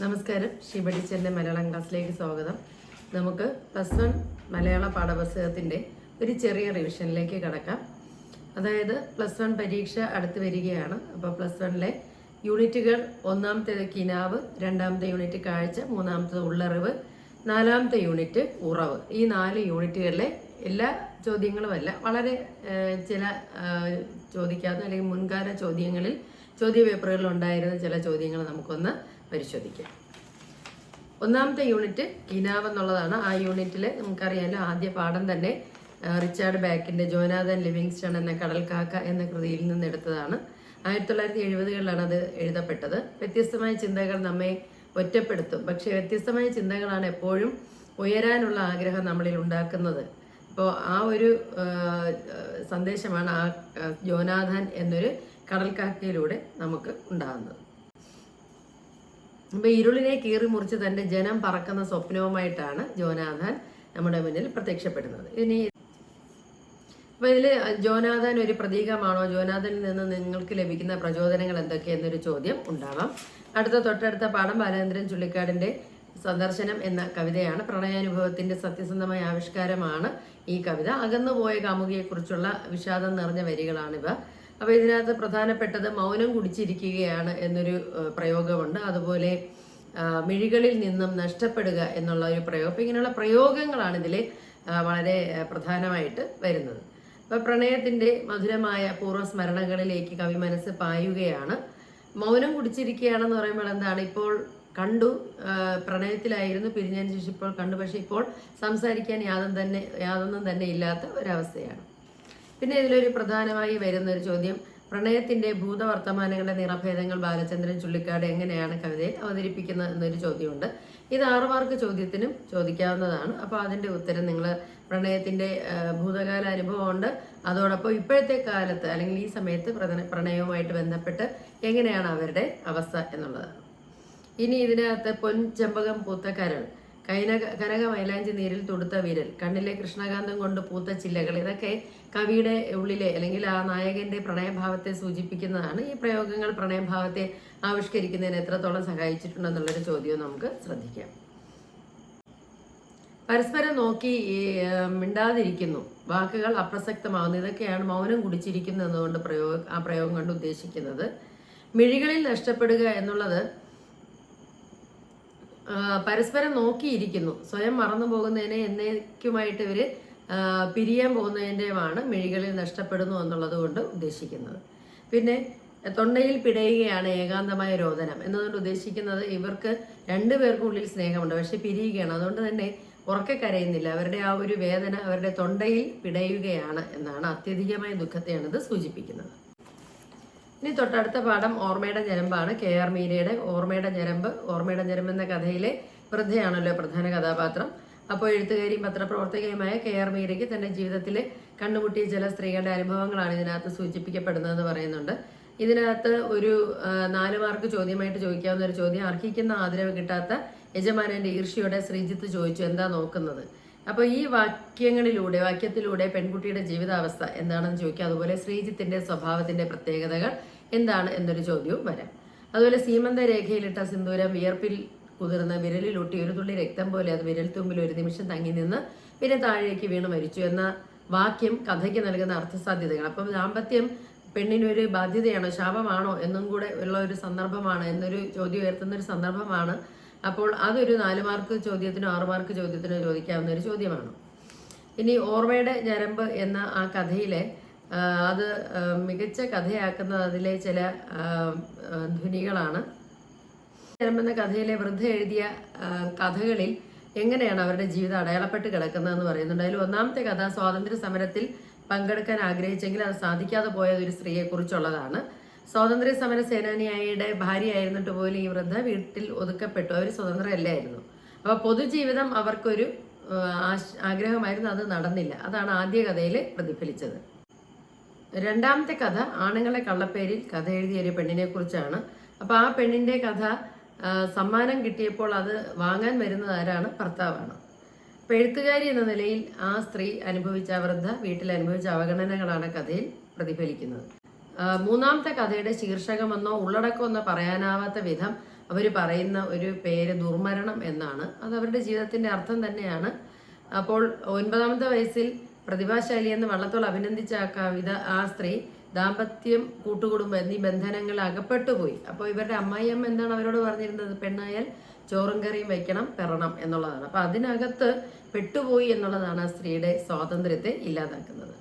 നമസ്കാരം. ഷിബ ടീച്ചറിൻ്റെ മലയാളം ക്ലാസ്സിലേക്ക് സ്വാഗതം. നമുക്ക് +1 മലയാള പാഠപുസ്തകത്തിൻ്റെ ഒരു ചെറിയ റിവിഷനിലേക്ക് കടക്കാം. അതായത് +1 പരീക്ഷ അടുത്ത് വരികയാണ്. അപ്പോൾ +1ലെ യൂണിറ്റുകൾ: ഒന്നാമത്തേത് കിനാവ്, രണ്ടാമത്തെ യൂണിറ്റ് കാഴ്ച, മൂന്നാമത്തേത് ഉള്ളറിവ്, നാലാമത്തെ യൂണിറ്റ് ഉറവ്. ഈ 4 യൂണിറ്റുകളിലെ എല്ലാ ചോദ്യങ്ങളുമല്ല, വളരെ ചില ചോദിക്കാവുന്ന അല്ലെങ്കിൽ മുൻകാല ചോദ്യങ്ങളിൽ ചോദ്യപേപ്പറുകളിൽ ഉണ്ടായിരുന്ന ചില ചോദ്യങ്ങൾ നമുക്കൊന്ന് പരിശോധിക്കാം. ഒന്നാമത്തെ യൂണിറ്റ് കിനാവ് എന്നുള്ളതാണ്. ആ യൂണിറ്റിൽ നമുക്കറിയാമല്ലോ, ആദ്യ പാഠം തന്നെ റിച്ചാർഡ് ബാക്കിൻ്റെ ജോനാഥൻ ലിവിങ്സ്റ്റൺ എന്ന കടൽക്കാക്ക എന്ന കൃതിയിൽ നിന്ന് എടുത്തതാണ്. 1970കളിലാണ് അത് എഴുതപ്പെട്ടത്. വ്യത്യസ്തമായ ചിന്തകൾ നമ്മെ ഒറ്റപ്പെടുത്തും, പക്ഷേ വ്യത്യസ്തമായ ചിന്തകളാണ് എപ്പോഴും ഉയരാനുള്ള ആഗ്രഹം നമ്മളിൽ ഉണ്ടാക്കുന്നത്. അപ്പോൾ ആ ഒരു സന്ദേശമാണ് ആ ജോനാഥൻ എന്നൊരു കടൽക്കാക്കയിലൂടെ നമുക്ക് ഉണ്ടാകുന്നത്. അപ്പോൾ ഇരുളിനെ കീറി മുറിച്ച് തൻ്റെ ജനം പറക്കുന്ന സ്വപ്നവുമായിട്ടാണ് ജോനാഥൻ നമ്മുടെ മുന്നിൽ പ്രത്യക്ഷപ്പെടുന്നത്. അപ്പോൾ ഇതിൽ ജോനാഥൻ ഒരു പ്രതീകമാണോ? ജോനാഥനിൽ നിന്ന് നിങ്ങൾക്ക് ലഭിക്കുന്ന പ്രചോദനങ്ങൾ എന്തൊക്കെയെന്നൊരു ചോദ്യം ഉണ്ടാവാം. തൊട്ടടുത്ത പാഠം ബാലചന്ദ്രൻ ചുള്ളിക്കാടിൻ്റെ സന്ദർശനം എന്ന കവിതയാണ്. പ്രണയാനുഭവത്തിൻ്റെ സത്യസന്ധമായ ആവിഷ്കാരമാണ് ഈ കവിത. അകന്നുപോയ കാമുകിയെക്കുറിച്ചുള്ള വിഷാദം നിറഞ്ഞ വരികളാണിവ. അപ്പോൾ ഇതിനകത്ത് പ്രധാനപ്പെട്ടത് മൗനം കുടിച്ചിരിക്കുകയാണ് എന്നൊരു പ്രയോഗമുണ്ട്. അതുപോലെ മിഴികളിൽ നിന്നും നഷ്ടപ്പെടുക എന്നുള്ള ഒരു പ്രയോഗം. അപ്പോൾ ഇങ്ങനെയുള്ള പ്രയോഗങ്ങളാണ് ഇതിൽ വളരെ പ്രധാനമായിട്ട് വരുന്നത്. അപ്പോൾ പ്രണയത്തിൻ്റെ മധുരമായ പൂർവ്വസ്മരണകളിലേക്ക് കവി മനസ്സ് പായുകയാണ്. മൗനം കുടിച്ചിരിക്കുകയാണെന്ന് പറയുമ്പോൾ എന്താണ്? ഇപ്പോൾ കണ്ടു, പ്രണയത്തിലായിരുന്നു, പിരിഞ്ഞതിന് ശേഷം ഇപ്പോൾ കണ്ടു, പക്ഷെ ഇപ്പോൾ സംസാരിക്കാൻ യാതൊന്നും തന്നെ ഇല്ലാത്ത ഒരവസ്ഥയാണ്. പിന്നെ ഇതിലൊരു പ്രധാനമായി വരുന്നൊരു ചോദ്യം, പ്രണയത്തിൻ്റെ ഭൂതവർത്തമാനങ്ങളുടെ നിറഭേദങ്ങൾ ബാലചന്ദ്രൻ ചുള്ളിക്കാട് എങ്ങനെയാണ് കവിതയിൽ അവതരിപ്പിക്കുന്നത് എന്നൊരു ചോദ്യമുണ്ട്. ഇത് 6 മാർക്ക് ചോദ്യത്തിനും ചോദിക്കാവുന്നതാണ്. അപ്പോൾ അതിൻ്റെ ഉത്തരം നിങ്ങൾ പ്രണയത്തിൻ്റെ ഭൂതകാല അനുഭവമുണ്ട്, അതോടൊപ്പം ഇപ്പോഴത്തെ കാലത്ത് അല്ലെങ്കിൽ ഈ സമയത്ത് പ്രണയവുമായിട്ട് ബന്ധപ്പെട്ട് എങ്ങനെയാണ് അവരുടെ അവസ്ഥ എന്നുള്ളതാണ്. ഇനി ഇതിനകത്ത് പൊൻചെമ്പകം പൂത്ത കരൾ, കനക മൈലാഞ്ചി നീരിൽ തുടുത്ത വിരൽ, കണ്ണിലെ കൃഷ്ണകാന്തം കൊണ്ട് പൂത്ത ചില്ലകൾ, ഇതൊക്കെ കവിയുടെ ഉള്ളിലെ അല്ലെങ്കിൽ ആ നായകന്റെ പ്രണയഭാവത്തെ സൂചിപ്പിക്കുന്നതാണ്. ഈ പ്രയോഗങ്ങൾ പ്രണയഭാവത്തെ ആവിഷ്കരിക്കുന്നതിന് എത്രത്തോളം സഹായിച്ചിട്ടുണ്ടെന്നുള്ളൊരു ചോദ്യവും നമുക്ക് ശ്രദ്ധിക്കാം. പരസ്പരം നോക്കി മിണ്ടാതിരിക്കുന്നു, വാക്കുകൾ അപ്രസക്തമാവുന്നു, ഇതൊക്കെയാണ് മൗനം കുടിച്ചിരിക്കുന്നു എന്നതുകൊണ്ട് ആ പ്രയോഗം കൊണ്ട് ഉദ്ദേശിക്കുന്നത്. മിഴികളിൽ നഷ്ടപ്പെടുക എന്നുള്ളത് പരസ്പരം നോക്കിയിരിക്കുന്നു, സ്വയം മറന്നു പോകുന്നതിനെ എന്നേക്കുമായിട്ട് ഇവർ പിരിയാൻ പോകുന്നതിൻ്റെയുമാണ് മിഴികളിൽ നഷ്ടപ്പെടുന്നു എന്നുള്ളത് കൊണ്ട് ഉദ്ദേശിക്കുന്നത്. പിന്നെ തൊണ്ടയിൽ പിടയുകയാണ് ഏകാന്തമായ രോദനം എന്നതുകൊണ്ട് ഉദ്ദേശിക്കുന്നത് ഇവർക്ക് രണ്ടുപേർക്കും ഉള്ളിൽ സ്നേഹമുണ്ട്, പക്ഷെ പിരിയുകയാണ്, അതുകൊണ്ട് തന്നെ ഉറക്കെ കരയുന്നില്ല. അവരുടെ ആ ഒരു വേദന അവരുടെ തൊണ്ടയിൽ പിടയുകയാണ് എന്നാണ്. അത്യധികമായ ദുഃഖത്തെയാണ് ഇത് സൂചിപ്പിക്കുന്നത്. ഇനി തൊട്ടടുത്ത പാഠം ഓർമ്മയുടെ ഞരമ്പാണ്. KR മീരയുടെ ഓർമ്മയുടെ ഞരമ്പ്. ഓർമ്മയുടെ ഞരമ്പ് എന്ന കഥയിലെ വൃദ്ധയാണല്ലോ പ്രധാന കഥാപാത്രം. അപ്പോൾ എഴുത്തുകാരിയും പത്രപ്രവർത്തകയുമായ KR മീരയ്ക്ക് തൻ്റെ ജീവിതത്തിൽ കണ്ടുമുട്ടിയ ചില സ്ത്രീകളുടെ അനുഭവങ്ങളാണ് ഇതിനകത്ത് സൂചിപ്പിക്കപ്പെടുന്നതെന്ന് പറയുന്നുണ്ട്. ഇതിനകത്ത് ഒരു 4 മാർക്ക് ചോദ്യമായിട്ട് ചോദിക്കാവുന്ന ഒരു ചോദ്യം, അർഹിക്കുന്ന ആദരവ് കിട്ടാത്ത യജമാനന്റെ ഈർഷ്യയോടെ ശ്രീജിത്ത് ചോദിച്ചു, എന്താ നോക്കുന്നത്? അപ്പോൾ ഈ വാക്യത്തിലൂടെ പെൺകുട്ടിയുടെ ജീവിതാവസ്ഥ എന്താണെന്ന് ചോദിക്കുക. അതുപോലെ ശ്രീജിത്തിന്റെ സ്വഭാവത്തിന്റെ പ്രത്യേകതകൾ എന്താണ് എന്നൊരു ചോദ്യവും വരാം. അതുപോലെ സീമന്ത രേഖയിലിട്ട സിന്ദൂരം വിയർപ്പിൽ കുതിർന്ന് വിരലിലൊട്ടി ഒരു തുള്ളി രക്തം പോലെ അത് വിരൽ തുമ്പിൽ ഒരു നിമിഷം തങ്ങി നിന്ന് പിന്നെ താഴേക്ക് വീണ് മരിച്ചു എന്ന വാക്യം കഥയ്ക്ക് നൽകുന്ന അർത്ഥസാധ്യതകൾ. അപ്പം ദാമ്പത്യം പെണ്ണിനൊരു ബാധ്യതയാണോ, ശാപമാണോ എന്നും കൂടെ ഉള്ള ഒരു സന്ദർഭമാണ് എന്നൊരു ചോദ്യം ഉയർത്തുന്ന ഒരു സന്ദർഭമാണ്. അപ്പോൾ അതൊരു 4 മാർക്ക് ചോദ്യത്തിനോ 6 മാർക്ക് ചോദ്യത്തിനോ ചോദിക്കാവുന്ന ഒരു ചോദ്യമാണ്. ഇനി ഓർമ്മയുടെ ഞരമ്പ് എന്ന ആ കഥയിലെ അത് മികച്ച കഥയാക്കുന്നത് അതിലെ ചില ധ്വനികളാണ്. ഞരമ്പെന്ന കഥയിലെ വൃദ്ധ എഴുതിയ കഥകളിൽ എങ്ങനെയാണ് അവരുടെ ജീവിതം അടയാളപ്പെട്ട് കിടക്കുന്നതെന്ന് പറയുന്നുണ്ട്. അതിൽ ഒന്നാമത്തെ കഥ സ്വാതന്ത്ര്യ സമരത്തിൽ പങ്കെടുക്കാൻ ആഗ്രഹിച്ചെങ്കിൽ അത് സാധിക്കാതെ പോയത് ഒരു സ്ത്രീയെക്കുറിച്ചുള്ളതാണ്. സ്വാതന്ത്ര്യ സമര സേനാനിയുടെ ഭാര്യയായിരുന്നിട്ട് പോലും ഈ വൃദ്ധ വീട്ടിൽ ഒതുക്കപ്പെട്ടു. അവർ സ്വതന്ത്രരല്ലായിരുന്നു. അപ്പോൾ പൊതുജീവിതം അവർക്കൊരു ആഗ്രഹമായിരുന്നു, അത് നടന്നില്ല. അതാണ് ആദ്യ കഥയിൽ പ്രതിഫലിച്ചത്. രണ്ടാമത്തെ കഥ ആണുങ്ങളെ കള്ളപ്പേരിൽ കഥ എഴുതിയ ഒരു പെണ്ണിനെ കുറിച്ചാണ്. അപ്പോൾ ആ പെണ്ണിന്റെ കഥ സമ്മാനം കിട്ടിയപ്പോൾ അത് വാങ്ങാൻ വരുന്നത് ആരാണ്? ഭർത്താവാണ്. അപ്പോൾ എഴുത്തുകാരി എന്ന നിലയിൽ ആ സ്ത്രീ അനുഭവിച്ച വൃദ്ധ വീട്ടിൽ അനുഭവിച്ച അവഗണനകളാണ് കഥയിൽ പ്രതിഫലിക്കുന്നത്. മൂന്നാമത്തെ കഥയുടെ ശീർഷകമെന്നോ ഉള്ളടക്കമെന്നോ പറയാനാവാത്ത വിധം അവർ പറയുന്ന ഒരു പേര് ദുർമരണം എന്നാണ്. അത് അവരുടെ ജീവിതത്തിന്റെ അർത്ഥം തന്നെയാണ്. അപ്പോൾ 9ാമത്തെ വയസ്സിൽ പ്രതിഭാശാലി എന്ന് വള്ളത്തോൾ അഭിനന്ദിച്ച ആ കവിത, ആ സ്ത്രീ ദാമ്പത്യം, കൂട്ടുകുടുംബം എന്നീ ബന്ധനങ്ങൾ അകപ്പെട്ടുപോയി. അപ്പോൾ ഇവരുടെ അമ്മായിയമ്മ എന്താണ് അവരോട് പറഞ്ഞിരുന്നത്? പെണ്ണായാൽ ചോറും കറിയും വയ്ക്കണം, പെറണം എന്നുള്ളതാണ്. അപ്പൊ അതിനകത്ത് പെട്ടുപോയി എന്നുള്ളതാണ് ആ സ്ത്രീയുടെ സ്വാതന്ത്ര്യത്തെ ഇല്ലാതാക്കുന്നത്.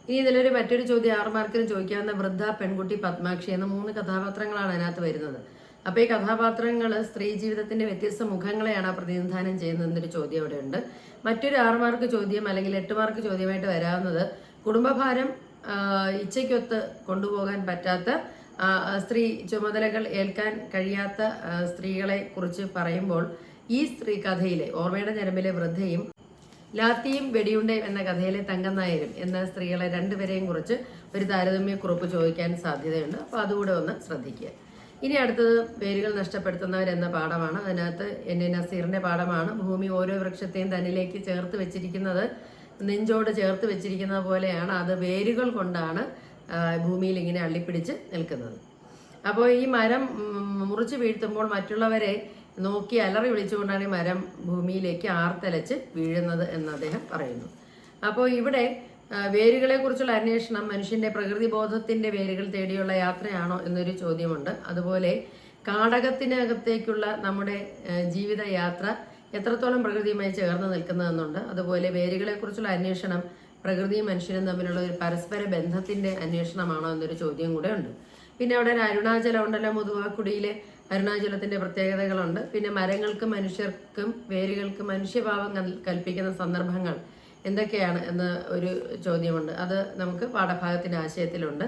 ഇനി ഇതിലൊരു മറ്റൊരു ചോദ്യം 6 മാർക്കിന് ചോദിക്കാവുന്ന വൃദ്ധ, പെൺകുട്ടി, പത്മാക്ഷി എന്ന 3 കഥാപാത്രങ്ങളാണ് അതിനകത്ത് വരുന്നത്. അപ്പൊ ഈ കഥാപാത്രങ്ങൾ സ്ത്രീ ജീവിതത്തിന്റെ വ്യത്യസ്ത മുഖങ്ങളെയാണ് പ്രതിനിധാനം ചെയ്യുന്നതെന്നൊരു ചോദ്യം അവിടെ ഉണ്ട്. മറ്റൊരു 6 മാർക്ക് ചോദ്യം അല്ലെങ്കിൽ 8 മാർക്ക് ചോദ്യമായിട്ട് വരാവുന്നത് കുടുംബഭാരം ഇച്ഛയ്ക്കൊത്ത് കൊണ്ടുപോകാൻ പറ്റാത്ത, സ്ത്രീ ചുമതലകൾ ഏൽക്കാൻ കഴിയാത്ത സ്ത്രീകളെ കുറിച്ച് പറയുമ്പോൾ ഈ സ്ത്രീ കഥയിലെ ഓർമ്മയുടെ ഞരമ്പിലെ വൃദ്ധയും ലാത്തിയും വെടിയുണ്ടയും എന്ന കഥയിലെ തങ്കനായരും എന്ന സ്ത്രീകളെ രണ്ടുപേരെയും കുറിച്ച് ഒരു താരതമ്യക്കുറിപ്പ് ചോദിക്കാൻ സാധ്യതയുണ്ട്. അപ്പോൾ അതുകൂടെ ഒന്ന് ശ്രദ്ധിക്കുക. ഇനി അടുത്തത് വേരുകൾ നഷ്ടപ്പെടുത്തുന്നവർ എന്ന പാഠമാണ്. അതിനകത്ത് എൻ നസീറിന്റെ പാഠമാണ്. ഭൂമി ഓരോ വൃക്ഷത്തെയും തന്നിലേക്ക് ചേർത്ത് വെച്ചിരിക്കുന്നത്, നെഞ്ചോട് ചേർത്ത് വെച്ചിരിക്കുന്നത് പോലെയാണ്. അത് വേരുകൾ കൊണ്ടാണ് ഭൂമിയിൽ ഇങ്ങനെ അള്ളിപ്പിടിച്ച് നിൽക്കുന്നത്. അപ്പോൾ ഈ മരം മുറിച്ച് വീഴ്ത്തുമ്പോൾ മറ്റുള്ളവരെ നോക്കി അലറി വിളിച്ചുകൊണ്ടാണ് ഈ മരം ഭൂമിയിലേക്ക് ആർത്തലച്ച് വീഴുന്നത് എന്ന് അദ്ദേഹം പറയുന്നു. അപ്പോൾ ഇവിടെ വേരുകളെ കുറിച്ചുള്ള അന്വേഷണം മനുഷ്യന്റെ പ്രകൃതി ബോധത്തിന്റെ വേരുകൾ തേടിയുള്ള യാത്രയാണോ എന്നൊരു ചോദ്യമുണ്ട്. അതുപോലെ കാടകത്തിനകത്തേക്കുള്ള നമ്മുടെ ജീവിത യാത്ര എത്രത്തോളം പ്രകൃതിയുമായി ചേർന്ന് നിൽക്കുന്നതെന്നുണ്ട്. അതുപോലെ വേരുകളെ കുറിച്ചുള്ള അന്വേഷണം പ്രകൃതിയും മനുഷ്യനും തമ്മിലുള്ള ഒരു പരസ്പര ബന്ധത്തിന്റെ അന്വേഷണമാണോ എന്നൊരു ചോദ്യം കൂടെ ഉണ്ട്. പിന്നെ അവിടെ ഒരു അരുണാചലം ഉണ്ടല്ലോ, മുതുവാക്കുടിയിലെ അരുണാചലത്തിന്റെ പ്രത്യേകതകളുണ്ട്. പിന്നെ മരങ്ങൾക്കും മനുഷ്യർക്കും വേരുകൾക്കും മനുഷ്യഭാവം കൽപ്പിക്കുന്ന സന്ദർഭങ്ങൾ എന്തൊക്കെയാണ് എന്ന് ഒരു ചോദ്യമുണ്ട്. അത് നമുക്ക് പാഠഭാഗത്തിന്റെ ആശയത്തിലുണ്ട്.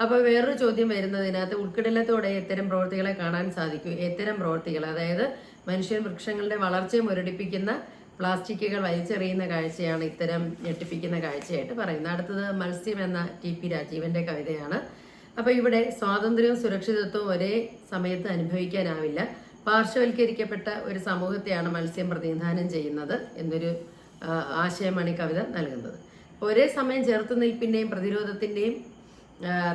അപ്പോൾ വേറൊരു ചോദ്യം വരുന്നതിനകത്ത് ഉൾക്കിടലത്തോടെ ഇത്തരം പ്രവൃത്തികളെ കാണാൻ സാധിക്കും. ഇത്തരം പ്രവൃത്തികൾ, അതായത് മനുഷ്യൻ വൃക്ഷങ്ങളുടെ വളർച്ചയെ മുരടിപ്പിക്കുന്ന പ്ലാസ്റ്റിക്കുകൾ വലിച്ചെറിയുന്ന കാഴ്ചയാണ് ഇത്തരം ഞെട്ടിപ്പിക്കുന്ന കാഴ്ചയായിട്ട് പറയുന്നത്. അടുത്തത് മത്സ്യം എന്ന TP രാജീവന്റെ കവിതയാണ്. അപ്പൊ ഇവിടെ സ്വാതന്ത്ര്യവും സുരക്ഷിതത്വവും ഒരേ സമയത്ത് അനുഭവിക്കാനാവില്ല. പാർശ്വവൽക്കരിക്കപ്പെട്ട ഒരു സമൂഹത്തെയാണ് മത്സ്യം പ്രതിനിധാനം ചെയ്യുന്നത് എന്നൊരു ആശയമാണ് ഈ കവിത നൽകുന്നത്. ഒരേ സമയം ചെറുത്തുനിൽപ്പിന്റെയും പ്രതിരോധത്തിന്റെയും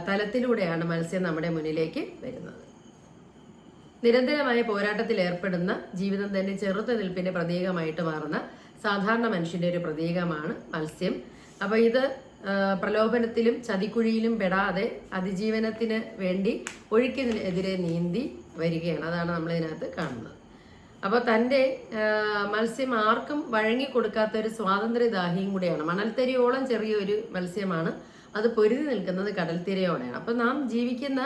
തലത്തിലൂടെയാണ് മത്സ്യം നമ്മുടെ മുന്നിലേക്ക് വരുന്നത്. നിരന്തരമായ പോരാട്ടത്തിൽ ഏർപ്പെടുന്ന, ജീവിതം തന്നെ ചെറുത്തുനിൽപ്പിന്റെ പ്രതീകമായിട്ട് മാറുന്ന സാധാരണ മനുഷ്യന്റെ ഒരു പ്രതീകമാണ് മത്സ്യം. അപ്പൊ ഇത് പ്രലോഭനത്തിലും ചതിക്കുഴിയിലും പെടാതെ അതിജീവനത്തിന് വേണ്ടി ഒഴുക്കിനെതിരെ നീന്തി വരികയാണ്. അതാണ് നമ്മൾ ഇതിനകത്ത് കാണുന്നത്. അപ്പോൾ തൻ്റെ മത്സ്യം ആർക്കും വഴങ്ങിക്കൊടുക്കാത്ത ഒരു സ്വാതന്ത്ര്യദാഹിയും കൂടിയാണ്. മണൽത്തരിയോളം ചെറിയൊരു മത്സ്യമാണ്. അത് പൊരുതി നിൽക്കുന്നത് കടൽത്തിരയോടെയാണ്. അപ്പം നാം ജീവിക്കുന്ന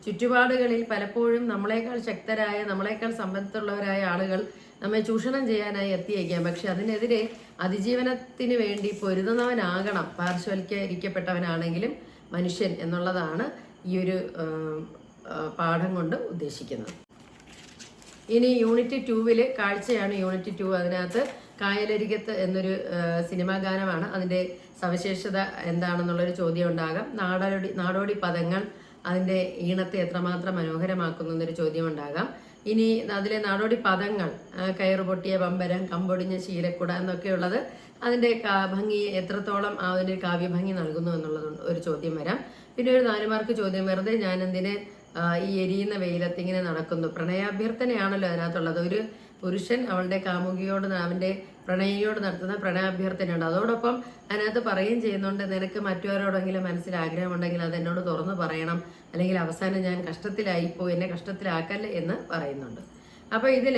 ചുറ്റുപാടുകളിൽ പലപ്പോഴും നമ്മളെക്കാൾ ശക്തരായ, നമ്മളെക്കാൾ സമ്പത്തുള്ളവരായ ആളുകൾ നമ്മെ ചൂഷണം ചെയ്യാനായി എത്തിയേക്കാം. പക്ഷെ അതിനെതിരെ അതിജീവനത്തിന് വേണ്ടി പൊരുതുന്നവനാകണം പാർശ്വവൽക്കരിക്കപ്പെട്ടവനാണെങ്കിലും മനുഷ്യൻ എന്നുള്ളതാണ് ഈ ഒരു പാഠം കൊണ്ട് ഉദ്ദേശിക്കുന്നത്. ഇനി യൂണിറ്റ് 2 കാഴ്ചയാണ് യൂണിറ്റ് 2. അതിനകത്ത് കായലരികത്ത് എന്നൊരു സിനിമാ ഗാനമാണ്. അതിൻ്റെ സവിശേഷത എന്താണെന്നുള്ളൊരു ചോദ്യം ഉണ്ടാകാം. നാടോടി പദങ്ങൾ അതിൻ്റെ ഈണത്തെ എത്രമാത്രം മനോഹരമാക്കുന്നു എന്നൊരു ചോദ്യം ഉണ്ടാകാം. ഇനി അതിലെ നാടോടി പദങ്ങൾ, കയറുപൊട്ടിയ പമ്പരം, കമ്പൊടിഞ്ഞ ശീലക്കുട എന്നൊക്കെയുള്ളത് അതിൻ്റെ ഭംഗിയെ എത്രത്തോളം അതിൻ്റെ കാവ്യഭംഗി നൽകുന്നു എന്നുള്ളത് ഒരു ചോദ്യം വരാം. പിന്നെ ഒരു 4 മാർക്ക് ചോദ്യം, വെറുതെ ഞാനെന്തിന് ഈ എരിയുന്ന വെയിലത്ത് ഇങ്ങനെ നടക്കുന്നു. പ്രണയാഭ്യർത്ഥനയാണല്ലോ അതിനകത്തുള്ളത്. ഒരു പുരുഷൻ അവളുടെ കാമുകിയോട്, അവൻ്റെ പ്രണയിയോട് നടത്തുന്ന പ്രണയാഭ്യർത്ഥനയുണ്ട്. അതോടൊപ്പം അതിനകത്ത് പറയുകയും ചെയ്യുന്നുണ്ട്, നിനക്ക് മറ്റവരോടെങ്കിലും മനസ്സിൽ ആഗ്രഹമുണ്ടെങ്കിൽ അത് എന്നോട് തുറന്നു പറയണം, അല്ലെങ്കിൽ അവസാനം ഞാൻ കഷ്ടത്തിലായിപ്പോ, എന്നെ കഷ്ടത്തിലാക്കല്ലേ എന്ന് പറയുന്നുണ്ട്. അപ്പോൾ ഇതിൽ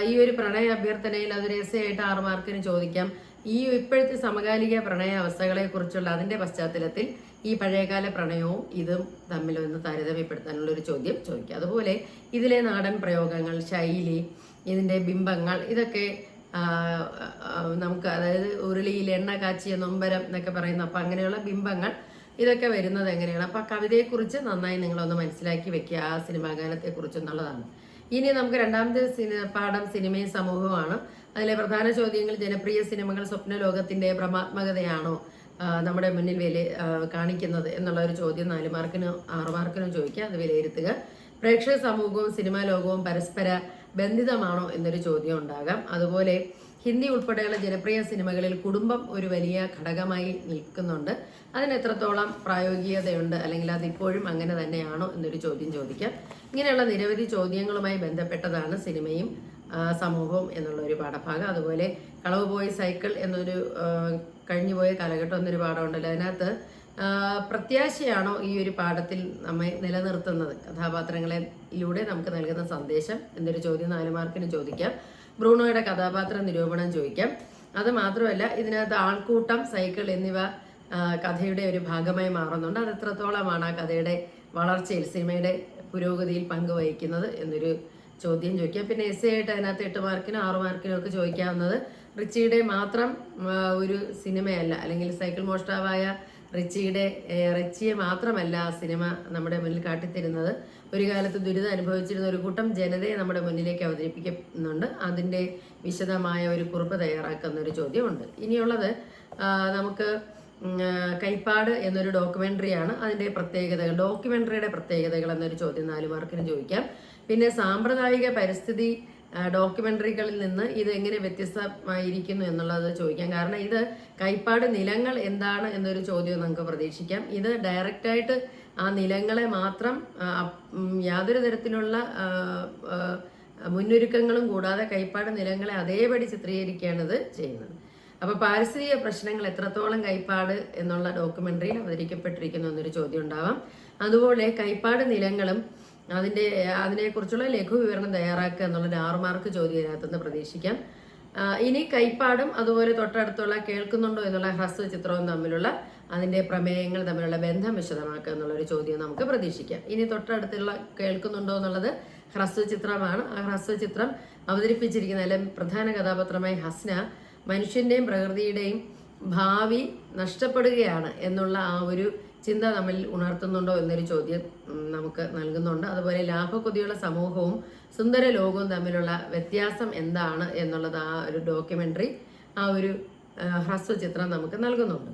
ഈ ഒരു പ്രണയ അഭ്യർത്ഥനയിൽ അതൊരു എസ്സേയായിട്ട് 6 മാർക്കിന് ചോദിക്കാം. ഈ ഇപ്പോഴത്തെ സമകാലിക പ്രണയ അവസ്ഥകളെ കുറിച്ചുള്ള അതിൻ്റെ പശ്ചാത്തലത്തിൽ ഈ പഴയകാല പ്രണയവും ഇതും തമ്മിലൊന്ന് താരതമ്യപ്പെടുത്താനുള്ള ഒരു ചോദ്യം ചോദിക്കുക. അതുപോലെ ഇതിലെ നാടൻ പ്രയോഗങ്ങൾ, ശൈലി, ഇതിൻ്റെ ബിംബങ്ങൾ, ഇതൊക്കെ നമുക്ക്, അതായത് ഉരുളിയിൽ എണ്ണ കാച്ചിയ നൊമ്പരം എന്നൊക്കെ പറയുന്നു. അപ്പം അങ്ങനെയുള്ള ബിംബങ്ങൾ ഇതൊക്കെ വരുന്നത് എങ്ങനെയാണ്. അപ്പം ആ കവിതയെക്കുറിച്ച് നന്നായി നിങ്ങളൊന്ന് മനസ്സിലാക്കി വെക്കുക, ആ സിനിമാ ഗാനത്തെക്കുറിച്ച് എന്നുള്ളതാണ്. ഇനി നമുക്ക് 2ാമത്തെ പാഠം സിനിമയും സമൂഹവുമാണ്. അതിലെ പ്രധാന ചോദ്യങ്ങൾ, ജനപ്രിയ സിനിമകൾ സ്വപ്നലോകത്തിന്റെ ഭ്രമാത്മകതയാണോ നമ്മുടെ മുന്നിൽ കാണിക്കുന്നത് എന്നുള്ള ഒരു ചോദ്യം 4 മാർക്കിനും 6 മാർക്കിനും ചോദിക്കുക. അത് വിലയിരുത്തുക. പ്രേക്ഷക സമൂഹവും സിനിമാ ലോകവും പരസ്പര ബന്ധിതമാണോ എന്നൊരു ചോദ്യം ഉണ്ടാകാം. അതുപോലെ ഹിന്ദി ഉൾപ്പെടെയുള്ള ജനപ്രിയ സിനിമകളിൽ കുടുംബം ഒരു വലിയ ഘടകമായി നിൽക്കുന്നുണ്ട്. അതിന് എത്രത്തോളം പ്രായോഗികതയുണ്ട്, അല്ലെങ്കിൽ അതിപ്പോഴും അങ്ങനെ തന്നെയാണോ എന്നൊരു ചോദ്യം ചോദിക്കാം. ഇങ്ങനെയുള്ള നിരവധി ചോദ്യങ്ങളുമായി ബന്ധപ്പെട്ടതാണ് സിനിമയും സമൂഹവും എന്നുള്ള ഒരു പാഠഭാഗം. അതുപോലെ കളവ് പോയി സൈക്കിൾ എന്നൊരു കഴിഞ്ഞുപോയ കാലഘട്ടം എന്നൊരു പാഠമുണ്ടല്ലോ, അതിനകത്ത് പ്രത്യാശയാണോ ഈ ഒരു പാഠത്തിൽ നമ്മെ നിലനിർത്തുന്നത്, കഥാപാത്രങ്ങളിലൂടെ നമുക്ക് നൽകുന്ന സന്ദേശം എന്നൊരു ചോദ്യം 4 മാർക്കിന് ചോദിക്കാം. ബ്രൂണോയുടെ കഥാപാത്ര നിരൂപണം ചോദിക്കാം. അത് മാത്രമല്ല, ഇതിനകത്ത് ആൾക്കൂട്ടം, സൈക്കിൾ എന്നിവ കഥയുടെ ഒരു ഭാഗമായി മാറുന്നുണ്ട്. അത് എത്രത്തോളമാണ് ആ കഥയുടെ വളർച്ചയിൽ, സിനിമയുടെ പുരോഗതിയിൽ പങ്കുവഹിക്കുന്നത് എന്നൊരു ചോദ്യം ചോദിക്കാം. പിന്നെ എസ്സേ ആയിട്ട് അതിനകത്ത് 8 മാർക്കിനും 6 മാർക്കിനും ഒക്കെ ചോദിക്കാവുന്നത് റിച്ചിയുടെ മാത്രം ഒരു സിനിമയല്ല, അല്ലെങ്കിൽ സൈക്കിൾ മോഷ്ടാവായ റിച്ചിയെ മാത്രമല്ല ആ സിനിമ നമ്മുടെ മുന്നിൽ കാട്ടിത്തരുന്നത്. ഒരു കാലത്ത് ദുരിതം അനുഭവിച്ചിരുന്ന ഒരു കൂട്ടം ജനതയെ നമ്മുടെ മുന്നിലേക്ക് അവതരിപ്പിക്കുന്നുണ്ട്. അതിൻ്റെ വിശദമായ ഒരു കുറിപ്പ് തയ്യാറാക്കുന്ന ഒരു ചോദ്യമുണ്ട്. ഇനിയുള്ളത് നമുക്ക് കൈപ്പാട് എന്നൊരു ഡോക്യുമെൻ്ററിയാണ്. അതിൻ്റെ പ്രത്യേകതകൾ, ഡോക്യുമെൻ്ററിയുടെ പ്രത്യേകതകൾ എന്നൊരു ചോദ്യം 4 മാർക്കിന് ചോദിക്കാം. പിന്നെ സാമ്പ്രദായിക പരിസ്ഥിതി ഡോക്യുമെൻ്ററികളിൽ നിന്ന് ഇത് എങ്ങനെ വ്യത്യസ്തമായിരിക്കുന്നു എന്നുള്ളത് ചോദിക്കാം. കാരണം ഇത് കൈപ്പാട് നിലങ്ങൾ എന്താണ് എന്നൊരു ചോദ്യം നമുക്ക് പ്രതീക്ഷിക്കാം. ഇത് ഡയറക്റ്റായിട്ട് ആ നിലങ്ങളെ മാത്രം യാതൊരു തരത്തിലുള്ള മുന്നൊരുക്കങ്ങളും കൂടാതെ കൈപ്പാട് നിലങ്ങളെ അതേപടി ചിത്രീകരിക്കുകയാണ് ഇത് ചെയ്യുന്നത്. അപ്പോൾ പാരിസ്ഥിതിക പ്രശ്നങ്ങൾ എത്രത്തോളം കൈപ്പാട് എന്നുള്ള ഡോക്യുമെൻ്ററിയിൽ അവതരിക്കപ്പെട്ടിരിക്കുന്നു എന്നൊരു ചോദ്യം ഉണ്ടാവാം. അതുപോലെ കൈപ്പാട് നിലങ്ങളും അതിനെക്കുറിച്ചുള്ള ലഘു വിവരണം തയ്യാറാക്കുക എന്നുള്ളൊരു 6 മാർക്ക് ചോദ്യം ഇതിനകത്തുനിന്ന് പ്രതീക്ഷിക്കാം. ഇനി കൈപ്പാടും അതുപോലെ തൊട്ടടുത്തുള്ള കേൾക്കുന്നുണ്ടോ എന്നുള്ള ഹ്രസ്വചിത്രവും തമ്മിലുള്ള അതിൻ്റെ പ്രമേയങ്ങൾ തമ്മിലുള്ള ബന്ധം വിശദമാക്കുക എന്നുള്ളൊരു ചോദ്യം നമുക്ക് പ്രതീക്ഷിക്കാം. ഇനി തൊട്ടടുത്തുള്ള കേൾക്കുന്നുണ്ടോ എന്നുള്ളത് ഹ്രസ്വചിത്രമാണ്. ആ ഹ്രസ്വചിത്രം അവതരിപ്പിച്ചിരിക്കുന്ന അല്ലെങ്കിൽ പ്രധാന കഥാപാത്രമായ ഹസ്ന മനുഷ്യൻ്റെയും പ്രകൃതിയുടെയും ഭാവി നഷ്ടപ്പെടുകയാണ് എന്നുള്ള ആ ഒരു ചിന്ത നമ്മിൽ ഉണർത്തുന്നുണ്ടോ എന്നൊരു ചോദ്യം നമുക്ക് നൽകുന്നുണ്ട്. അതുപോലെ ലാഭക്കൊതിയുള്ള സമൂഹവും സുന്ദര ലോകവും തമ്മിലുള്ള വ്യത്യാസം എന്താണ് എന്നുള്ളത് ആ ഒരു ഡോക്യുമെൻ്ററി, ആ ഒരു ഹ്രസ്വചിത്രം നമുക്ക് നൽകുന്നുണ്ട്.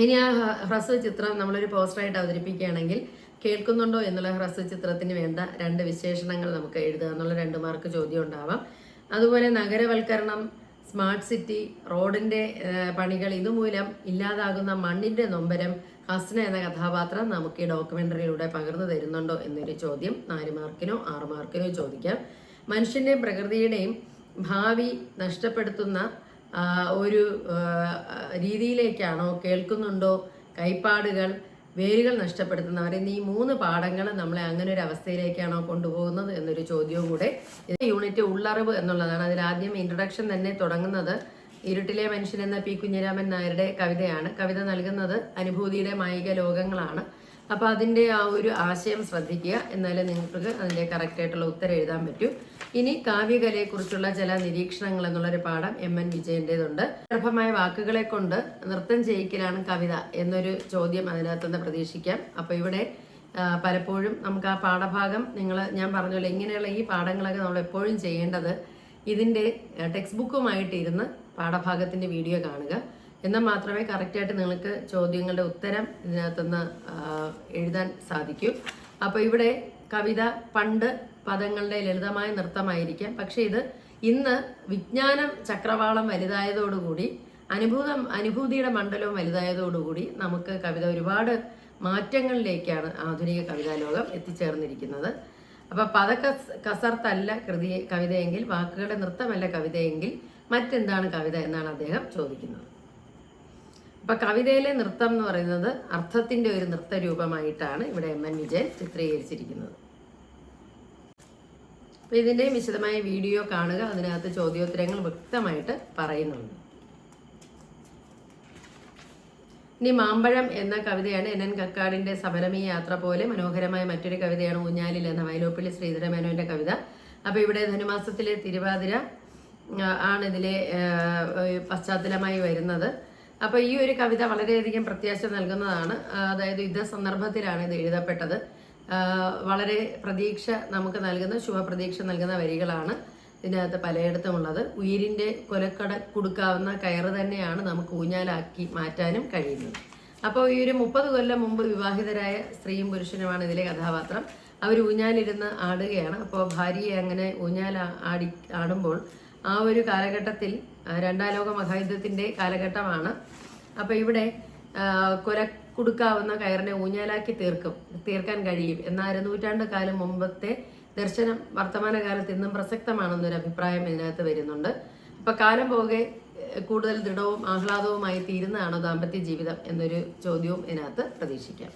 ഇനി ആ ഹ്രസ്വചിത്രം നമ്മളൊരു പോസ്റ്ററായിട്ട് അവതരിപ്പിക്കുകയാണെങ്കിൽ കേൾക്കുന്നുണ്ടോ എന്നുള്ള ഹ്രസ്വചിത്രത്തിന് വേണ്ട 2 വിശേഷണങ്ങൾ നമുക്ക് എഴുതുക എന്നുള്ള 2 മാർക്ക് ചോദ്യം ഉണ്ടാവാം. അതുപോലെ നഗരവൽക്കരണം, സ്മാർട്ട് സിറ്റി, റോഡിൻ്റെ പണികൾ, ഇതുമൂലം ഇല്ലാതാകുന്ന മണ്ണിൻ്റെ നൊമ്പരം ഹസ്ന എന്ന കഥാപാത്രം നമുക്ക് ഈ ഡോക്യുമെൻ്ററിയിലൂടെ പകർന്നു തരുന്നുണ്ടോ എന്നൊരു ചോദ്യം 4 മാർക്കിനോ 6 മാർക്കിനോ ചോദിക്കാം. മനുഷ്യൻ്റെയും പ്രകൃതിയുടെയും ഭാവി നഷ്ടപ്പെടുത്തുന്ന ഒരു രീതിയിലേക്കാണോ കേൾക്കുന്നുണ്ടോ കൈപ്പാടുകൾ വേരുകൾ നഷ്ടപ്പെടുത്തുന്നവർ എന്നീ 3 പാഠങ്ങൾ നമ്മളെ അങ്ങനെ ഒരു അവസ്ഥയിലേക്കാണോ കൊണ്ടുപോകുന്നത് എന്നൊരു ചോദ്യവും കൂടെ. ഇത് യൂണിറ്റ് ഉള്ളറിവ് എന്നുള്ളതാണ്. അതിലാദ്യം ഇൻട്രൊഡക്ഷൻ തന്നെ തുടങ്ങുന്നത് ഇരുട്ടിലെ മനുഷ്യൻ എന്ന പി കുഞ്ഞിരാമൻ നായരുടെ കവിതയാണ്. കവിത നൽകുന്നത് അനുഭൂതിയുടെ മായിക ലോകങ്ങളാണ്. അപ്പോൾ അതിൻ്റെ ആ ഒരു ആശയം ശ്രദ്ധിക്കുക, എന്നാലേ നിങ്ങൾക്ക് അതിൻ്റെ കറക്റ്റായിട്ടുള്ള ഉത്തരം എഴുതാൻ പറ്റൂ. ഇനി കാവ്യകലയെക്കുറിച്ചുള്ള ചില നിരീക്ഷണങ്ങൾ എന്നുള്ളൊരു പാഠം MN വിജയൻ്റേതുണ്ട്. ഗർഭമായ വാക്കുകളെ കൊണ്ട് നൃത്തം ചെയ്യിക്കലാണ് കവിത എന്നൊരു ചോദ്യം അതിനകത്തുനിന്ന് പ്രതീക്ഷിക്കാം. അപ്പോൾ ഇവിടെ പലപ്പോഴും നമുക്ക് ആ പാഠഭാഗം ഞാൻ പറഞ്ഞല്ലോ, ഇങ്ങനെയുള്ള ഈ പാഠങ്ങളൊക്കെ നമ്മൾ എപ്പോഴും ചെയ്യേണ്ടത് ഇതിൻ്റെ ടെക്സ്റ്റ് ബുക്കുമായിട്ട് ഇരുന്ന് പാഠഭാഗത്തിൻ്റെ വീഡിയോ കാണുക. എന്നാൽ മാത്രമേ കറക്റ്റായിട്ട് നിങ്ങൾക്ക് ചോദ്യങ്ങളുടെ ഉത്തരം ഇതിനകത്തുനിന്ന് എഴുതാൻ സാധിക്കൂ. അപ്പോൾ ഇവിടെ കവിത പണ്ട് പദങ്ങളുടെ ലളിതമായ നൃത്തമായിരിക്കാം, പക്ഷേ ഇത് ഇന്ന് വിജ്ഞാനം ചക്രവാളം വലുതായതോടുകൂടി അനുഭൂതിയുടെ മണ്ഡലവും വലുതായതോടുകൂടി നമുക്ക് കവിത ഒരുപാട് മാറ്റങ്ങളിലേക്കാണ് ആധുനിക കവിതാലോകം എത്തിച്ചേർന്നിരിക്കുന്നത്. അപ്പോൾ കസർത്തല്ല കവിതയെങ്കിൽ, വാക്കുകളുടെ നൃത്തമല്ല കവിതയെങ്കിൽ മറ്റെന്താണ് കവിത എന്നാണ് അദ്ദേഹം ചോദിക്കുന്നത്. അപ്പം കവിതയിലെ നൃത്തം എന്ന് പറയുന്നത് അർത്ഥത്തിൻ്റെ ഒരു നൃത്തരൂപമായിട്ടാണ് ഇവിടെ MN വിജയൻ ചിത്രീകരിച്ചിരിക്കുന്നത്. അപ്പം ഇതിൻ്റെയും വിശദമായ വീഡിയോ കാണുക, അതിനകത്ത് ചോദ്യോത്തരങ്ങൾ വ്യക്തമായിട്ട് പറയുന്നുണ്ട്. ഇനി മാമ്പഴം എന്ന കവിതയാണ് NN കക്കാടിൻ്റെ സബലമീ യാത്ര പോലെ മനോഹരമായ മറ്റൊരു കവിതയാണ് ഊഞ്ഞാലിൽ എന്ന വയലോപ്പള്ളി ശ്രീധരമേനോൻ്റെ കവിത. അപ്പോൾ ഇവിടെ ധനുമാസത്തിലെ തിരുവാതിര ആണ് ഇതിലെ പശ്ചാത്തലമായി വരുന്നത്. അപ്പോൾ ഈ ഒരു കവിത വളരെയധികം പ്രത്യാശ നൽകുന്നതാണ്. അതായത് യുദ്ധസന്ദർഭത്തിലാണ് ഇത് എഴുതപ്പെട്ടത്. വളരെ പ്രതീക്ഷ നമുക്ക് നൽകുന്ന, ശുഭപ്രതീക്ഷ നൽകുന്ന വരികളാണ് ഇതിനകത്ത് പലയിടത്തുമുള്ളത്. ഉയിരിൻ്റെ കൊടുക്കാവുന്ന കയറ് തന്നെയാണ് നമുക്ക് ഊഞ്ഞാലാക്കി മാറ്റാനും കഴിയുന്നത്. അപ്പോൾ ഈ ഒരു 30 കൊല്ലം മുമ്പ് വിവാഹിതരായ സ്ത്രീയും പുരുഷനുമാണ് ഇതിലെ കഥാപാത്രം. അവർ ഊഞ്ഞാലിരുന്ന് ആടുകയാണ്. അപ്പോൾ ഭാര്യയെ അങ്ങനെ ഊഞ്ഞാൽ ആടുമ്പോൾ ആ ഒരു കാലഘട്ടത്തിൽ രണ്ടാം ലോക മഹായുദ്ധത്തിൻ്റെ കാലഘട്ടമാണ്. അപ്പോൾ ഇവിടെ കൊല കൊടുക്കാവുന്ന കയറിനെ ഊഞ്ഞാലാക്കി തീർക്കാൻ കഴിയും എന്ന നൂറ്റാണ്ട് കാലം മുമ്പത്തെ ദർശനം വർത്തമാനകാലത്ത് ഇന്നും പ്രസക്തമാണെന്നൊരു അഭിപ്രായം ഇതിനകത്ത് വരുന്നുണ്ട്. അപ്പോൾ കാലം പോകെ കൂടുതൽ ദൃഢവും ആഹ്ലാദവുമായി തീരുന്നതാണോ ദാമ്പത്യ ജീവിതം എന്നൊരു ചോദ്യവും ഇതിനകത്ത് പ്രതീക്ഷിക്കാം.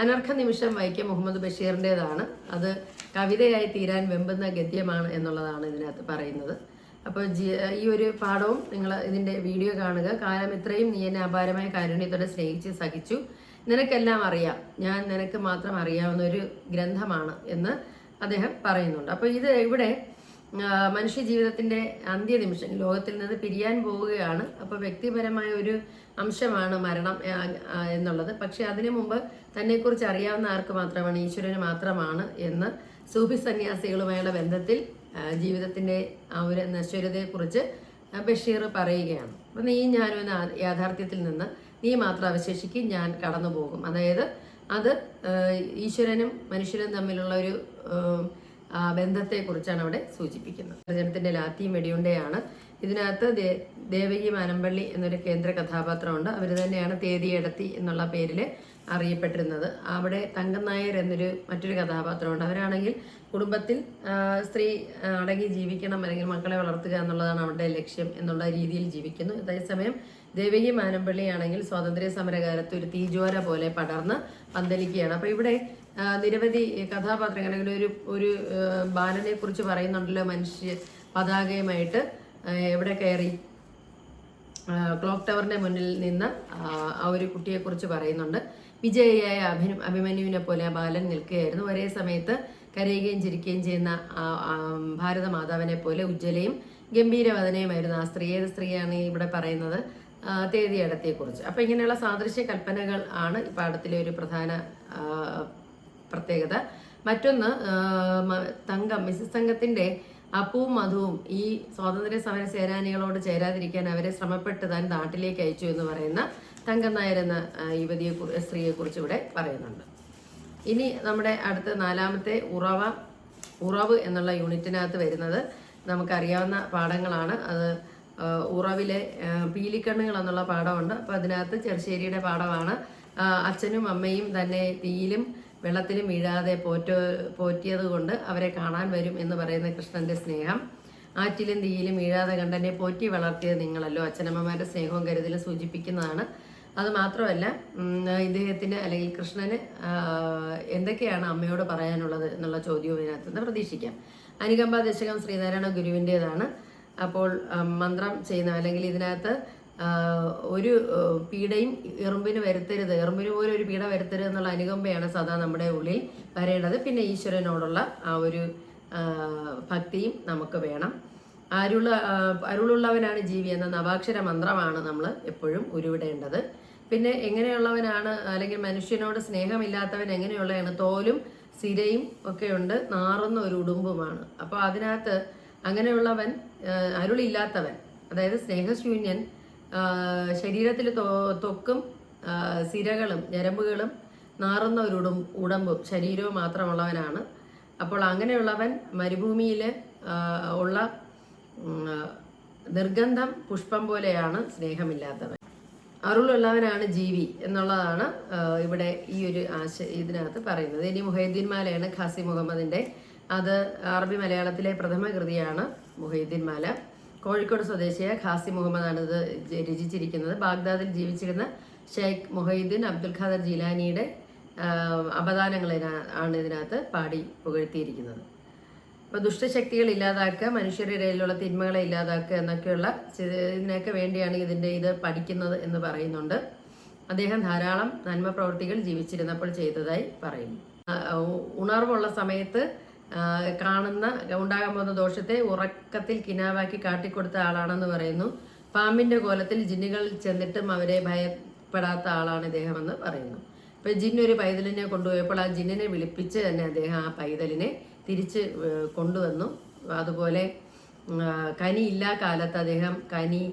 അനർഘ നിമിഷം വൈക്കം മുഹമ്മദ് ബഷീറിൻ്റെതാണ്. അത് കവിതയായി തീരാൻ വെമ്പുന്ന ഗദ്യമാണ് എന്നുള്ളതാണ് ഇതിനകത്ത് പറയുന്നത്. അപ്പോൾ ഈ ഒരു പാഠവും നിങ്ങൾ ഇതിൻ്റെ വീഡിയോ കാണുക. കാലം ഇത്രയും നീ എന്നെ അപാരമായ കാരുണ്യത്തോടെ സ്നേഹിച്ച് സഹിച്ചു, നിനക്കെല്ലാം അറിയാം, ഞാൻ നിനക്ക് മാത്രം അറിയാവുന്ന ഒരു ഗ്രന്ഥമാണ് എന്ന് അദ്ദേഹം പറയുന്നുണ്ട്. അപ്പോൾ ഇത് ഇവിടെ മനുഷ്യ ജീവിതത്തിൻ്റെ അന്ത്യനിമിഷം ലോകത്തിൽ നിന്ന് പിരിയാൻ പോവുകയാണ്. അപ്പോൾ വ്യക്തിപരമായ ഒരു അംശമാണ് മരണം എന്നുള്ളത്. പക്ഷെ അതിനു മുമ്പ് തന്നെക്കുറിച്ച് അറിയാവുന്ന ആർക്ക് മാത്രമാണ്, ഈശ്വരന് മാത്രമാണ് എന്ന് സൂഫി സന്യാസികളുമായുള്ള ബന്ധത്തിൽ ജീവിതത്തിൻ്റെ ആ ഒരു നശ്വരതയെക്കുറിച്ച് ബഷീർ പറയുകയാണ്. അപ്പം നീ ഞാനും എന്ന യാഥാർത്ഥ്യത്തിൽ നിന്ന് നീ മാത്രം അവശേഷിക്കും, ഞാൻ കടന്നു പോകും. അതായത് അത് ഈശ്വരനും മനുഷ്യനും തമ്മിലുള്ള ഒരു ബന്ധത്തെക്കുറിച്ചാണ് അവിടെ സൂചിപ്പിക്കുന്നത്. പ്രചരണത്തിൻ്റെ ലാത്തിയും വെടിയുണ്ടയാണ്. ഇതിനകത്ത് ദേവകി മാനമ്പള്ളി എന്നൊരു കേന്ദ്ര കഥാപാത്രമുണ്ട്. അവർ തന്നെയാണ് തേതിയെടത്തി എന്നുള്ള പേരിൽ അറിയപ്പെട്ടിരുന്നത്. അവിടെ തങ്കം നായർ എന്നൊരു മറ്റൊരു കഥാപാത്രമുണ്ട്. അവരാണെങ്കിൽ കുടുംബത്തിൽ സ്ത്രീ അടങ്ങി ജീവിക്കണം, അല്ലെങ്കിൽ മക്കളെ വളർത്തുക എന്നുള്ളതാണ് അവരുടെ ലക്ഷ്യം എന്നുള്ള രീതിയിൽ ജീവിക്കുന്നു. അതേസമയം ദേവകി മാനമ്പള്ളി ആണെങ്കിൽ സ്വാതന്ത്ര്യ സമരകാലത്ത് ഒരു തീജ്വാല പോലെ പടർന്ന് പന്തലിക്കുകയാണ്. അപ്പോൾ ഇവിടെ നിരവധി കഥാപാത്രങ്ങൾ, അല്ലെങ്കിൽ ഒരു ബാലനെ കുറിച്ച് പറയുന്നുണ്ടല്ലോ. മനുഷ്യ പതാകയുമായിട്ട് എവിടെ കയറി ക്ലോക്ക് ടവറിന്റെ മുന്നിൽ നിന്ന് ആ ഒരു കുട്ടിയെക്കുറിച്ച് പറയുന്നുണ്ട്. വിജയിയായ അഭിമന്യുവിനെ പോലെ ആ ബാലൻ നിൽക്കുകയായിരുന്നു. ഒരേ സമയത്ത് കരയുകയും ചിരിക്കുകയും ചെയ്യുന്ന ഭാരതമാതാവിനെ പോലെ ഉജ്ജ്വലയും ഗംഭീരവദനയുമായിരുന്നു ആ സ്ത്രീ. ഏത് സ്ത്രീയാണ് ഇവിടെ പറയുന്നത്? തേതിയടത്തെക്കുറിച്ച്. അപ്പം ഇങ്ങനെയുള്ള സാദൃശ്യ കൽപ്പനകൾ ആണ് ഈ പാഠത്തിലെ ഒരു പ്രധാന പ്രത്യേകത. മറ്റൊന്ന് മിസ്സിസ് തങ്കത്തിന്റെ അപ്പുവും മധുവും ഈ സ്വാതന്ത്ര്യ സമര സേനാനികളോട് ചേരാതിരിക്കാൻ അവരെ ശ്രമപ്പെട്ട് താൻ നാട്ടിലേക്ക് അയച്ചു എന്ന് പറയുന്ന തങ്കം നായർ എന്ന സ്ത്രീയെക്കുറിച്ച് ഇവിടെ പറയുന്നുണ്ട്. ഇനി നമ്മുടെ അടുത്ത നാലാമത്തെ ഉറവ് എന്നുള്ള യൂണിറ്റിനകത്ത് വരുന്നത് നമുക്കറിയാവുന്ന പാഠങ്ങളാണ്. അത് ഉറവിലെ പീലിക്കണ്ണുകൾ എന്നുള്ള പാഠമുണ്ട്. അപ്പോൾ അതിനകത്ത് ചെറുശ്ശേരിയുടെ പാഠമാണ്. അച്ഛനും അമ്മയും തന്നെ തീയിലും വെള്ളത്തിലും വീഴാതെ പോറ്റിയത് കൊണ്ട് അവരെ കാണാൻ വരും എന്ന് പറയുന്ന കൃഷ്ണന്റെ സ്നേഹം. ആറ്റിലും തീയിലും വീഴാതെ കണ്ടെന്നെ പോറ്റി വളർത്തിയത് നിങ്ങളല്ലോ. അച്ഛനമ്മമാരുടെ സ്നേഹവും കരുതലും സൂചിപ്പിക്കുന്നതാണ്. അത് മാത്രമല്ല ഇദ്ദേഹത്തിന് അല്ലെങ്കിൽ കൃഷ്ണന് എന്തൊക്കെയാണ് അമ്മയോട് പറയാനുള്ളത് എന്നുള്ള ചോദ്യവും ഇതിനകത്ത് നിന്ന് പ്രതീക്ഷിക്കാം. അനുകമ്പ ദശകം ശ്രീനാരായണ ഗുരുവിൻ്റെതാണ്. അപ്പോൾ മന്ത്രം ചെയ്യുന്ന, അല്ലെങ്കിൽ ഇതിനകത്ത് ഒരു പീഡയും എറുമ്പിന് വരുത്തരുത്, എറുമ്പിന് പോലും ഒരു പീഡ വരുത്തരുത് എന്നുള്ള അനുകമ്പയാണ് സദാ നമ്മുടെ ഉള്ളിൽ വരേണ്ടത്. പിന്നെ ഈശ്വരനോടുള്ള ആ ഒരു ഭക്തിയും നമുക്ക് വേണം. അരുളുള്ളവനാണ് ജീവി എന്ന നവാക്ഷര മന്ത്രമാണ് നമ്മൾ എപ്പോഴും ഉരുവിടേണ്ടത്. പിന്നെ എങ്ങനെയുള്ളവനാണ്, അല്ലെങ്കിൽ മനുഷ്യനോട് സ്നേഹമില്ലാത്തവൻ എങ്ങനെയുള്ളതാണ്? തോലും സിരയും ഒക്കെ ഉണ്ട്, നാറുന്ന ഒരു ഉടുമ്പുമാണ്. അപ്പോൾ അതിനകത്ത് അങ്ങനെയുള്ളവൻ അരുളില്ലാത്തവൻ, അതായത് സ്നേഹശൂന്യൻ, ശരീരത്തിൽ ത്വക്കും സിരകളും ഞരമ്പുകളും നാറുന്ന ഒരു ഉടമ്പും ശരീരവും മാത്രമുള്ളവനാണ്. അപ്പോൾ അങ്ങനെയുള്ളവൻ മരുഭൂമിയിൽ ഉള്ള നിർഗന്ധം പുഷ്പം പോലെയാണ് സ്നേഹമില്ലാത്തവൻ. അരുളുള്ളവനാണ് ജീവി എന്നുള്ളതാണ് ഇവിടെ ഈ ഒരു ഇതിനകത്ത് പറയുന്നത്. ഇനി മുഹൈദ്ദീൻ മാലയാണ് ഖാസി മുഹമ്മദിന്റെ. അത് അറബി മലയാളത്തിലെ പ്രഥമ കൃതിയാണ് മുഹൈദ്ദീൻ മാല. കോഴിക്കോട് സ്വദേശിയായ ഖാസി മുഹമ്മദാണ് ഇത് രചിച്ചിരിക്കുന്നത്. ബാഗ്ദാദിൽ ജീവിച്ചിരുന്ന ഷെയ്ഖ് മുഹൈദ്ദീൻ അബ്ദുൽ ഖാദർ ജീലാനിയുടെ അപദാനങ്ങളാണ് ഇതിനകത്ത് പാടി പുകഴ്ത്തിയിരിക്കുന്നത്. അപ്പോൾ ദുഷ്ടശക്തികൾ ഇല്ലാതാക്കുക, മനുഷ്യരുടെ ഇടയിലുള്ള തിന്മകളെ ഇല്ലാതാക്കുക എന്നൊക്കെയുള്ള ഇതിനൊക്കെ വേണ്ടിയാണ് ഇത് പഠിക്കുന്നത് എന്ന് പറയുന്നുണ്ട്. അദ്ദേഹം ധാരാളം നന്മ പ്രവൃത്തികൾ ജീവിച്ചിരുന്നപ്പോൾ ചെയ്തതായി പറയുന്നു. ഉണർവുള്ള സമയത്ത് ഉണ്ടാകാൻ പോകുന്ന ദോഷത്തെ ഉറക്കത്തിൽ കിനാവാക്കി കാട്ടിക്കൊടുത്ത ആളാണെന്ന് പറയുന്നു. പാമ്പിന്റെ കോലത്തിൽ ജിന്നുകൾ ചെന്നിട്ടും അവരെ ഭയപ്പെടാത്ത ആളാണ് ഇദ്ദേഹം എന്ന് പറയുന്നു. ഇപ്പൊ ജിന്നൊരു പൈതലിനെ കൊണ്ടുപോയപ്പോൾ ആ ജിന്നിനെ വിളിപ്പിച്ച് തന്നെ അദ്ദേഹം ആ പൈതലിനെ തിരിച്ച് കൊണ്ടുവന്നു. അതുപോലെ കനി ഇല്ലാ കാലത്ത് അദ്ദേഹം കനി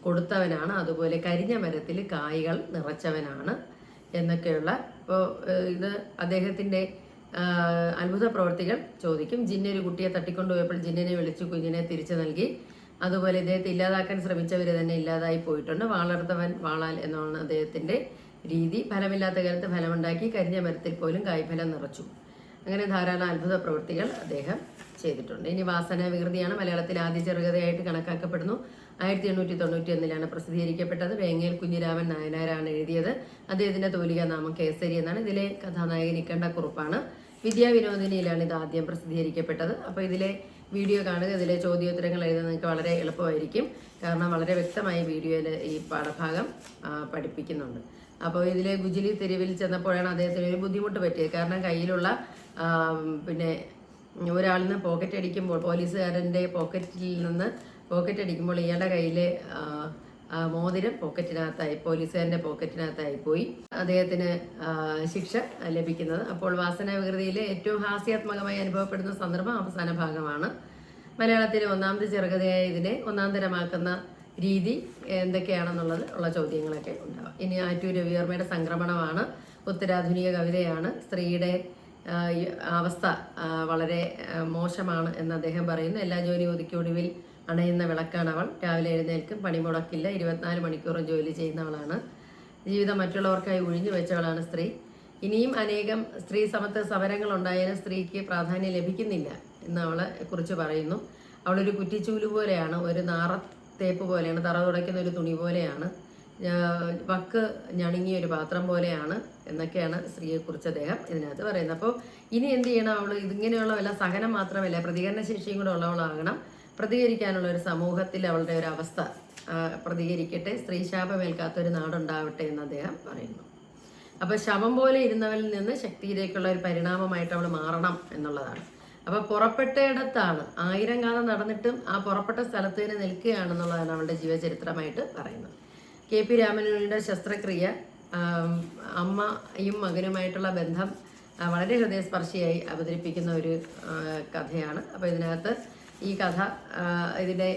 കൊടുത്തവനാണ്. അതുപോലെ കരിഞ്ഞ മരത്തിൽ കായ്കൾ നിറച്ചവനാണ് എന്നൊക്കെയുള്ള. ഇപ്പോൾ ഇത് അദ്ദേഹത്തിൻ്റെ അത്ഭുത പ്രവർത്തികൾ ചോദിക്കും. ജിന്നൊരു കുട്ടിയെ തട്ടിക്കൊണ്ടുപോയപ്പോൾ ജിന്നിനെ വിളിച്ചു കുഞ്ഞിനെ തിരിച്ചു നൽകി. അതുപോലെ ഇദ്ദേഹത്തെ ഇല്ലാതാക്കാൻ ശ്രമിച്ചവർ തന്നെ ഇല്ലാതായി പോയിട്ടുണ്ട്. വാളർത്തവൻ വാളാൽ എന്നാണ് അദ്ദേഹത്തിന്റെ രീതി. ഫലമില്ലാത്ത കാലത്ത് ഫലമുണ്ടാക്കി, കരിഞ്ഞ മരത്തിൽ പോലും കായ്ഫലം നിറച്ചു. അങ്ങനെ ധാരാളം അത്ഭുത പ്രവൃത്തികൾ അദ്ദേഹം ചെയ്തിട്ടുണ്ട്. ഇനി വാസന വികൃതിയാണ് മലയാളത്തിൽ ആദ്യ ചെറുകഥയായിട്ട് കണക്കാക്കപ്പെടുന്നു. 1891 പ്രസിദ്ധീകരിക്കപ്പെട്ടത്. വേങ്ങേൽ കുഞ്ഞിരാമൻ നായനാരാണ് എഴുതിയത്. അദ്ദേഹത്തിന്റെ തൂലിക നാമം കേസരി എന്നാണ്. ഇതിലെ കഥാനായകൻ ഇക്കണ്ടക്കുറുപ്പാണ്. വിദ്യാവിനോദിനിയിലാണ് ഇത് ആദ്യം പ്രസിദ്ധീകരിക്കപ്പെട്ടത്. അപ്പോൾ ഇതിലെ വീഡിയോ കാണുക. ഇതിലെ ചോദ്യോത്തരങ്ങൾ എഴുതാൻ നിങ്ങൾക്ക് വളരെ എളുപ്പമായിരിക്കും. കാരണം വളരെ വ്യക്തമായി വീഡിയോയിൽ ഈ പാഠഭാഗം പഠിപ്പിക്കുന്നുണ്ട്. അപ്പോൾ ഇതിലെ ഗുജിലി തെരുവിൽ ചെന്നപ്പോഴാണ് അദ്ദേഹത്തിന് ഒരു ബുദ്ധിമുട്ട് പറ്റിയത്. കാരണം കയ്യിലുള്ള പിന്നെ ഒരാളിൽ നിന്ന് പോക്കറ്റ് അടിക്കുമ്പോൾ, പോലീസുകാരൻ്റെ പോക്കറ്റ് അടിക്കുമ്പോൾ ഇയാളുടെ കയ്യിലെ മോതിരം പോലീസുകാരൻ്റെ പോക്കറ്റിനകത്തായി പോയി. അദ്ദേഹത്തിന് ശിക്ഷ ലഭിക്കുന്നത്. അപ്പോൾ വാസന വികൃതിയിലെ ഏറ്റവും ഹാസ്യാത്മകമായി അനുഭവപ്പെടുന്ന സന്ദർഭം അവസാന ഭാഗമാണ്. മലയാളത്തിലെ ഒന്നാമത്തെ ചെറുകഥയായ ഇതിനെ ഒന്നാം തരമാക്കുന്ന രീതി എന്തൊക്കെയാണെന്നുള്ളത് ഉള്ള ചോദ്യങ്ങളൊക്കെ ഉണ്ടാവാം. ഇനി ആറ്റൂർ രവിവർമ്മയുടെ സംക്രമണമാണ്. ഉത്തരാധുനിക കവിതയാണ്. സ്ത്രീയുടെ അവസ്ഥ വളരെ മോശമാണ് എന്ന് അദ്ദേഹം പറയുന്നു. എല്ലാ ജോലിയും ഒതുക്കി ഒടുവിൽ അണയുന്ന വിളക്കാണ് അവൾ. രാവിലെ എഴുന്നേൽക്കും, പണിമുടക്കില്ല, 24 മണിക്കൂറും ജോലി ചെയ്യുന്നവളാണ്. ജീവിതം മറ്റുള്ളവർക്കായി ഒഴിഞ്ഞു വെച്ചവളാണ് സ്ത്രീ. ഇനിയും അനേകം സ്ത്രീ സമത്വ സമരങ്ങൾ ഉണ്ടായാലും സ്ത്രീക്ക് പ്രാധാന്യം ലഭിക്കുന്നില്ല എന്ന് അവളെ കുറിച്ച് പറയുന്നു. അവളൊരു കുറ്റിച്ചൂല് പോലെയാണ്, ഒരു നാറത്തേപ്പ് പോലെയാണ്, തറ തുടയ്ക്കുന്ന ഒരു തുണി പോലെയാണ്, വക്ക് ഞണുങ്ങിയ ഒരു പാത്രം പോലെയാണ് എന്നൊക്കെയാണ് സ്ത്രീയെക്കുറിച്ച് അദ്ദേഹം ഇതിനകത്ത് പറയുന്നത്. അപ്പോൾ ഇനി എന്ത് ചെയ്യണം? അവൾ ഇതിങ്ങനെയുള്ള വല്ല സഹനം മാത്രമല്ല, പ്രതികരണ ശേഷിയും കൂടെ ഉള്ളവളാകണം. പ്രതികരിക്കാനുള്ള ഒരു സമൂഹത്തിൽ അവളുടെ ഒരു അവസ്ഥ പ്രതികരിക്കട്ടെ. സ്ത്രീ ശാപമേൽക്കാത്തൊരു നാടുണ്ടാവട്ടെ എന്ന് അദ്ദേഹം പറയുന്നു. അപ്പോൾ ശവം പോലെ ഇരുന്നവരിൽ നിന്ന് ശക്തിയിലേക്കുള്ള ഒരു പരിണാമമായിട്ട് അവൾ മാറണം എന്നുള്ളതാണ്. അപ്പോൾ പുറപ്പെട്ടയിടത്താണ്, 1000 കാലം നടന്നിട്ടും ആ പുറപ്പെട്ട സ്ഥലത്ത് തന്നെ നിൽക്കുകയാണെന്നുള്ളതാണ് അവളുടെ ജീവചരിത്രമായിട്ട് പറയുന്നത്. കെ പി രാമനുണ്ണിയുടെ ശസ്ത്രക്രിയ, അമ്മയും മകനുമായിട്ടുള്ള ബന്ധം വളരെ ഹൃദയസ്പർശിയായി അവതരിപ്പിക്കുന്ന ഒരു കഥയാണ്. അപ്പോൾ ഇതിനകത്ത് ഈ കഥ ഇതിനെ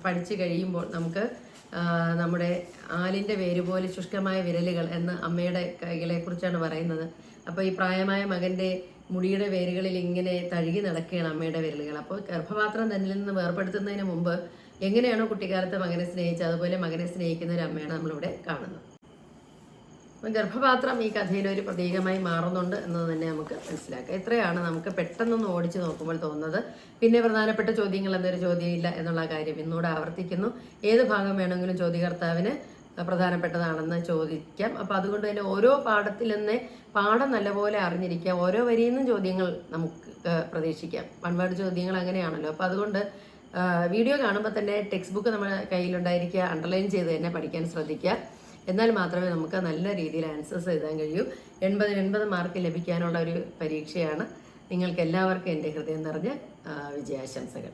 പഠിച്ചു കഴിയുമ്പോൾ നമുക്ക് നമ്മുടെ ആലിൻ്റെ വേര് പോലെ ശുഷ്കമായ വിരലുകൾ എന്ന് അമ്മയുടെ കൈകളെ കുറിച്ചാണ് പറയുന്നത്. അപ്പോൾ ഈ പ്രായമായ മകൻ്റെ മുടിയുടെ വേരുകളിൽ ഇങ്ങനെ തഴുകി നടക്കുകയാണ് അമ്മയുടെ വിരലുകൾ. അപ്പോൾ ഗർഭപാത്രം തന്നിൽ നിന്ന് വേർപെടുത്തുന്നതിന് മുമ്പ് എങ്ങനെയാണോ കുട്ടിക്കാലത്ത് മകനെ സ്നേഹിച്ചത് അതുപോലെ മകനെ സ്നേഹിക്കുന്ന ഒരു അമ്മയാണ് നമ്മളിവിടെ കാണുന്നത്. ഗർഭപാത്രം ഈ കഥയിൽ ഒരു പ്രതീകമായി മാറുന്നുണ്ട് എന്നത് തന്നെ നമുക്ക് മനസ്സിലാക്കാം. ഇത്രയാണ് നമുക്ക് പെട്ടെന്നൊന്ന് ഓടിച്ചു നോക്കുമ്പോൾ തോന്നുന്നത്. പിന്നെ പ്രധാനപ്പെട്ട ചോദ്യങ്ങൾ എന്നൊരു ചോദ്യമില്ല എന്നുള്ള കാര്യം ഇന്നുകൂടെ ആവർത്തിക്കുന്നു. ഏത് ഭാഗം വേണമെങ്കിലും ചോദ്യകർത്താവിന് പ്രധാനപ്പെട്ടതാണെന്ന് ചോദിക്കാം. അപ്പോൾ അതുകൊണ്ട് തന്നെ ഓരോ പാഠത്തിൽ നിന്ന് പാഠം നല്ലപോലെ അറിഞ്ഞിരിക്കാം. ഓരോ വരിയിൽ നിന്നും ചോദ്യങ്ങൾ നമുക്ക് പ്രതീക്ഷിക്കാം. വൺവേർഡ് ചോദ്യങ്ങൾ അങ്ങനെയാണല്ലോ. അപ്പോൾ അതുകൊണ്ട് വീഡിയോ കാണുമ്പോൾ തന്നെ ടെക്സ്റ്റ് ബുക്ക് നമ്മുടെ കയ്യിലുണ്ടായിരിക്കുക, അണ്ടർലൈൻ ചെയ്ത് തന്നെ പഠിക്കാൻ ശ്രദ്ധിക്കുക. എന്നാൽ മാത്രമേ നമുക്ക് നല്ല രീതിയിൽ ആൻസേഴ്സ് എഴുതാൻ കഴിയൂ. 80 മാർക്ക് ലഭിക്കാനുള്ള ഒരു പരീക്ഷയാണ്. നിങ്ങൾക്ക് എല്ലാവർക്കും എൻ്റെ ഹൃദയം നിറഞ്ഞ വിജയാശംസകൾ.